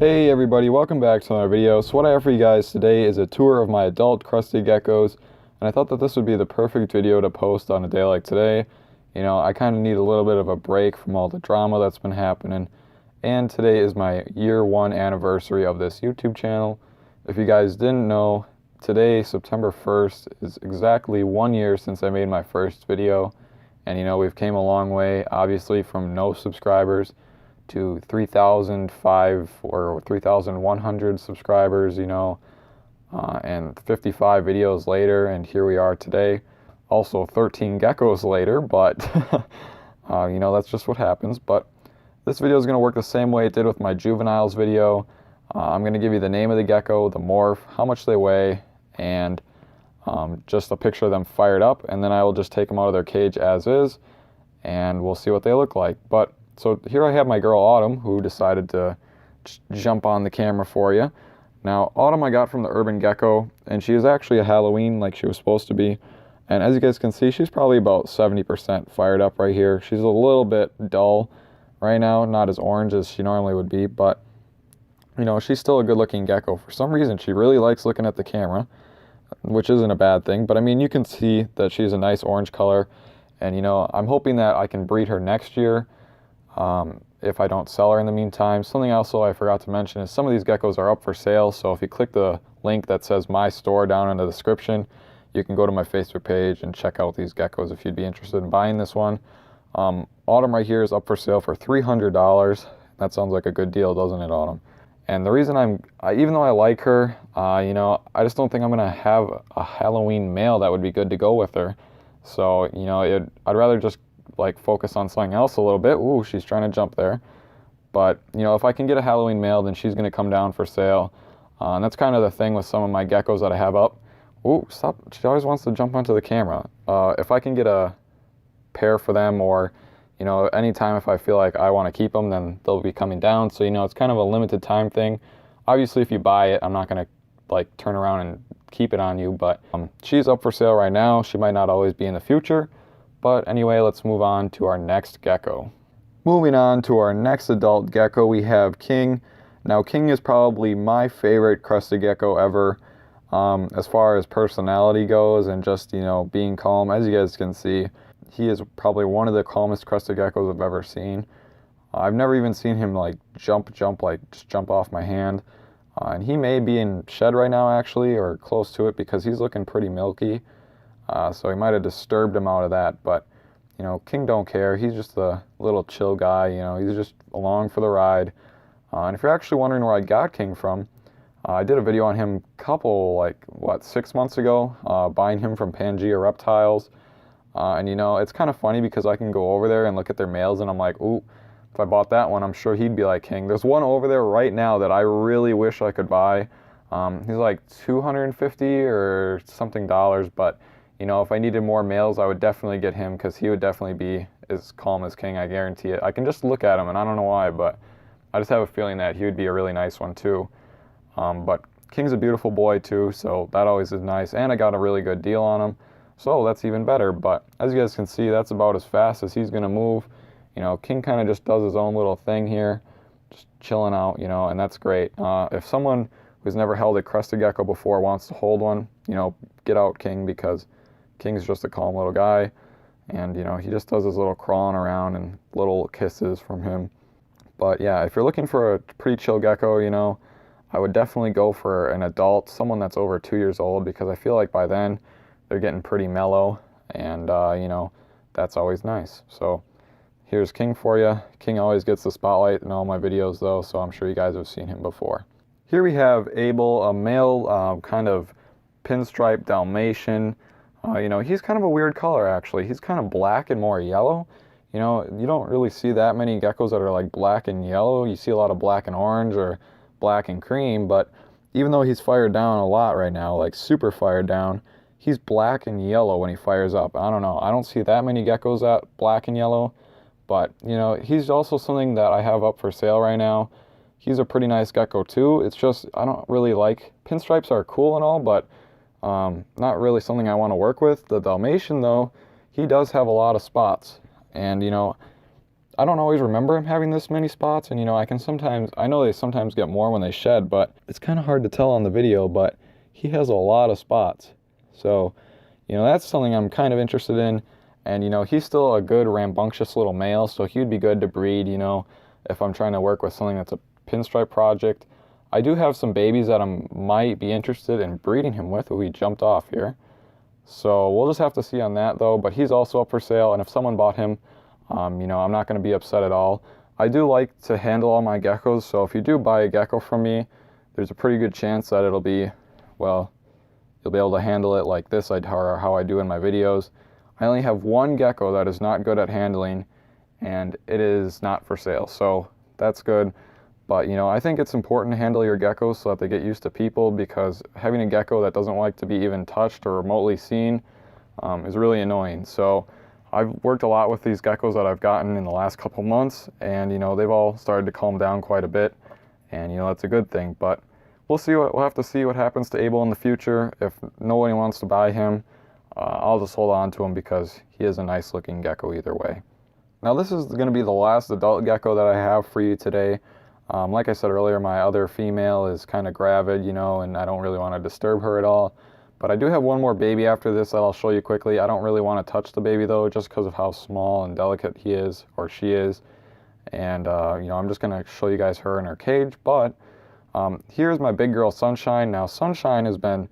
Hey everybody, welcome back to another video. So what I have for you guys today is a tour of my adult Crested Geckos, and I thought that this would be the perfect video to post on a day like today. You know, I kind of need a little bit of a break from all the drama that's been happening, and today is my year 1 anniversary of this YouTube channel. If you guys didn't know, today, September 1st, is exactly 1 year since I made my first video, and you know, we've came a long way, obviously, from no subscribers to 3,005 or 3,100 subscribers, you know, and 55 videos later, and here we are today. Also 13 geckos later, but you know, that's just what happens. But this video is going to work the same way it did with my juveniles video. I'm going to give you the name of the gecko, the morph, how much they weigh, and just a picture of them fired up, and then I will just take them out of their cage as is, and we'll see what they look like. But so here I have my girl Autumn, who decided to jump on the camera for you. Now, Autumn I got from the Urban Gecko, and she is actually a Halloween like she was supposed to be. And as you guys can see, she's probably about 70% fired up right here. She's a little bit dull right now, not as orange as she normally would be, but you know, she's still a good looking gecko. For some reason, she really likes looking at the camera, which isn't a bad thing, but I mean, you can see that she's a nice orange color, and you know, I'm hoping that I can breed her next year. If I don't sell her in the meantime. Something else I forgot to mention is some of these geckos are up for sale, so if you click the link that says my store down in the description, you can go to my Facebook page and check out these geckos if you'd be interested in buying this one. Autumn right here is up for sale for $300. That sounds like a good deal, doesn't it, Autumn? And the reason even though I like her, you know, I just don't think I'm gonna have a Halloween male that would be good to go with her. So, you know, I'd rather just like focus on something else a little bit. Ooh, she's trying to jump there. But, you know, if I can get a Halloween male, then she's going to come down for sale. And that's kind of the thing with some of my geckos that I have up. Ooh, stop. She always wants to jump onto the camera. If I can get a pair for them, or, you know, anytime if I feel like I want to keep them, then they'll be coming down. So, you know, it's kind of a limited time thing. Obviously, if you buy it, I'm not going to like turn around and keep it on you. But she's up for sale right now. She might not always be in the future. But anyway, let's move on to our next gecko. Moving on to our next adult gecko, we have King. Now, King is probably my favorite crested gecko ever, as far as personality goes and just, you know, being calm. As you guys can see, he is probably one of the calmest crested geckos I've ever seen. I've never even seen him like jump, like just jump off my hand. And he may be in shed right now, actually, or close to it, because he's looking pretty milky. So he might have disturbed him out of that, but, you know, King don't care. He's just a little chill guy, you know, he's just along for the ride. And if you're actually wondering where I got King from, I did a video on him like, 6 months ago, buying him from Pangea Reptiles. And, you know, it's kind of funny because I can go over there and look at their males, and I'm like, ooh, if I bought that one, I'm sure he'd be like King. There's one over there right now that I really wish I could buy. He's like $250 or something dollars, but you know, if I needed more males, I would definitely get him, because he would definitely be as calm as King, I guarantee it. I can just look at him, and I don't know why, but I just have a feeling that he would be a really nice one too. But King's a beautiful boy too, so that always is nice, and I got a really good deal on him, so that's even better. But as you guys can see, that's about as fast as he's going to move. You know, King kind of just does his own little thing here, just chilling out, you know, and that's great. If someone who's never held a crested gecko before wants to hold one, you know, get out King, because King's just a calm little guy, and you know, he just does his little crawling around and little kisses from him. But yeah, if you're looking for a pretty chill gecko, you know, I would definitely go for an adult, someone that's over 2 years old, because I feel like by then they're getting pretty mellow, and you know, that's always nice. So here's King for you. King always gets the spotlight in all my videos though, so I'm sure you guys have seen him before. Here we have Abel, a male kind of pinstripe Dalmatian. You know, he's kind of a weird color, actually. He's kind of black and more yellow. You know, you don't really see that many geckos that are like black and yellow. You see a lot of black and orange or black and cream, but even though he's fired down a lot right now, like super fired down, he's black and yellow when he fires up. I don't know. I don't see that many geckos that black and yellow, but, you know, he's also something that I have up for sale right now. He's a pretty nice gecko too. It's just, I don't really like, pinstripes are cool and all, but not really something I want to work with. The Dalmatian, though, he does have a lot of spots. And, you know, I don't always remember him having this many spots, and you know, I know they sometimes get more when they shed, but it's kind of hard to tell on the video, but he has a lot of spots. So, you know, that's something I'm kind of interested in. And, you know, he's still a good rambunctious little male, so he'd be good to breed, you know, if I'm trying to work with something that's a pinstripe project. I do have some babies that I might be interested in breeding him with. We jumped off here. So we'll just have to see on that, though. But he's also up for sale, and if someone bought him, you know, I'm not going to be upset at all. I do like to handle all my geckos, so if you do buy a gecko from me, there's a pretty good chance that it'll be, well, you'll be able to handle it like this, or how I do in my videos. I only have one gecko that is not good at handling, and it is not for sale, so that's good. But, you know, I think it's important to handle your geckos so that they get used to people, because having a gecko that doesn't like to be even touched or remotely seen is really annoying. So I've worked a lot with these geckos that I've gotten in the last couple months, and, you know, they've all started to calm down quite a bit, and, you know, that's a good thing. But we'll have to see what happens to Abel in the future. If nobody wants to buy him, I'll just hold on to him because he is a nice looking gecko either way. Now this is going to be the last adult gecko that I have for you today. Like I said earlier, my other female is kind of gravid, you know, and I don't really want to disturb her at all. But I do have one more baby after this that I'll show you quickly. I don't really want to touch the baby though, just because of how small and delicate he is, or she is. And, you know, I'm just going to show you guys her in her cage. But here's my big girl Sunshine. Now Sunshine has been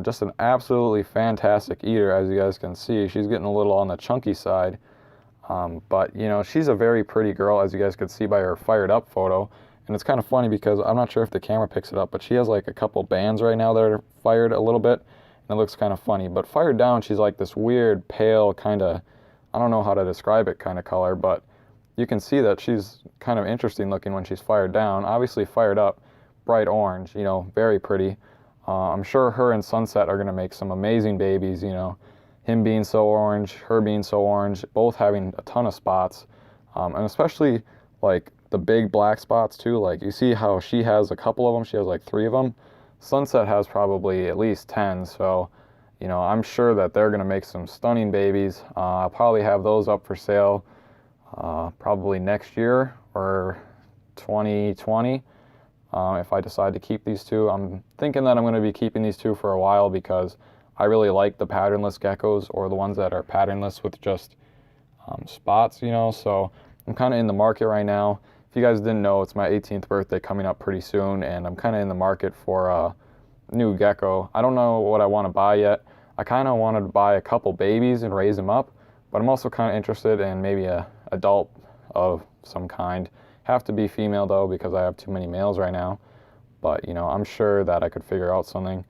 just an absolutely fantastic eater, as you guys can see. She's getting a little on the chunky side. But, you know, she's a very pretty girl, as you guys could see by her fired up photo. And it's kind of funny because I'm not sure if the camera picks it up, but she has like a couple bands right now that are fired a little bit. And it looks kind of funny. But fired down, she's like this weird, pale, kind of, I don't know how to describe it, kind of color. But you can see that she's kind of interesting looking when she's fired down. Obviously fired up, bright orange, you know, very pretty. I'm sure her and Sunset are going to make some amazing babies, you know. Him being so orange, her being so orange, both having a ton of spots. And especially like the big black spots too. Like you see how she has a couple of them, she has like 3 of them. Sunset has probably at least 10, so, you know, I'm sure that they're going to make some stunning babies. I'll probably have those up for sale probably next year or 2020. If I decide to keep these two. I'm thinking that I'm going to be keeping these two for a while because I really like the patternless geckos, or the ones that are patternless with just spots, you know. So I'm kind of in the market right now. If you guys didn't know, it's my 18th birthday coming up pretty soon, and I'm kind of in the market for a new gecko. I don't know what I want to buy yet. I kind of wanted to buy a couple babies and raise them up, but I'm also kind of interested in maybe a adult of some kind. Have to be female though, because I have too many males right now. But, you know, I'm sure that I could figure out something.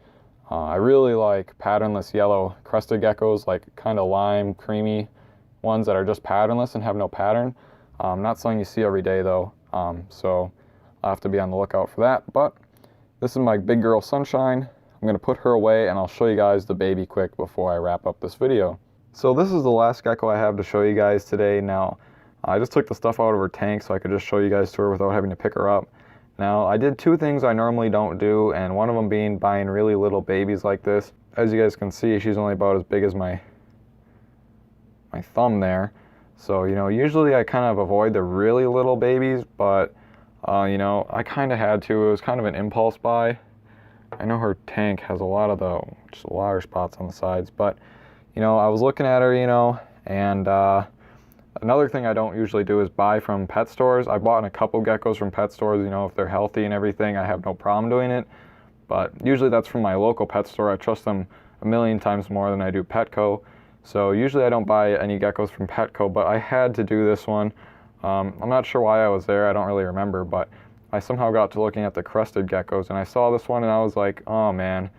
I really like patternless yellow crested geckos, like kind of lime, creamy ones that are just patternless and have no pattern. Not something you see every day though, so I'll have to be on the lookout for that. But this is my big girl Sunshine. I'm going to put her away, and I'll show you guys the baby quick before I wrap up this video. So this is the last gecko I have to show you guys today. Now, I just took the stuff out of her tank so I could just show you guys to her without having to pick her up. Now, I did 2 things I normally don't do, and one of them being buying really little babies like this. As you guys can see, she's only about as big as my thumb there. So, you know, usually I kind of avoid the really little babies, but, you know, I kind of had to. It was kind of an impulse buy. I know her tank has a lot of the just water spots on the sides, but, you know, I was looking at her, you know, and another thing I don't usually do is buy from pet stores. I bought a couple geckos from pet stores, you know, if they're healthy and everything, I have no problem doing it. But usually that's from my local pet store. I trust them a million times more than I do Petco. So usually I don't buy any geckos from Petco, but I had to do this one. I'm not sure why I was there, I don't really remember, but I somehow got to looking at the Crested Geckos, and I saw this one and I was like, oh man,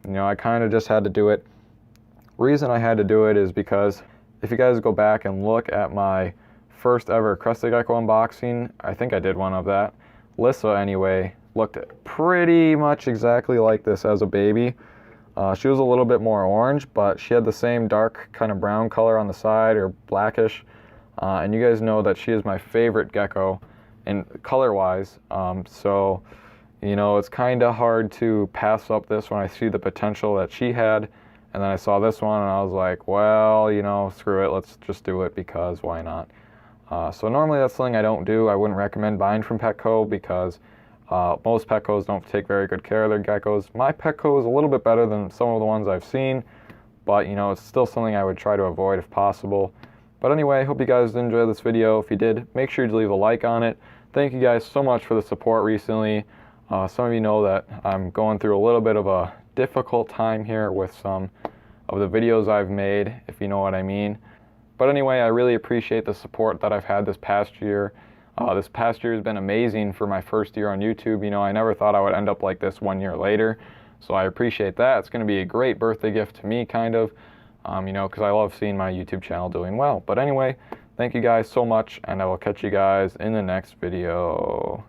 you know, I kind of just had to do it. Reason I had to do it is because if you guys go back and look at my first ever Crested Gecko unboxing, I think I did one of that. Lissa, anyway, looked pretty much exactly like this as a baby. She was a little bit more orange, but she had the same dark kind of brown color on the side, or blackish. And you guys know that she is my favorite gecko, and color-wise. So, you know, it's kind of hard to pass up this when I see the potential that she had. And then I saw this one and I was like, well, you know, screw it, let's just do it because why not? So normally that's something I don't do. I wouldn't recommend buying from Petco because most Petcos don't take very good care of their geckos. My Petco is a little bit better than some of the ones I've seen, but you know, it's still something I would try to avoid if possible. But anyway, I hope you guys enjoyed this video. If you did, make sure to leave a like on it. Thank you guys so much for the support recently. Some of you know that I'm going through a little bit of a difficult time here with some of the videos I've made, if you know what I mean. But anyway, I really appreciate the support that I've had this past year. This past year has been amazing for my first year on YouTube. You know, I never thought I would end up like this 1 year later. So I appreciate that. It's going to be a great birthday gift to me, kind of, you know, because I love seeing my YouTube channel doing well. But anyway, thank you guys so much, and I will catch you guys in the next video.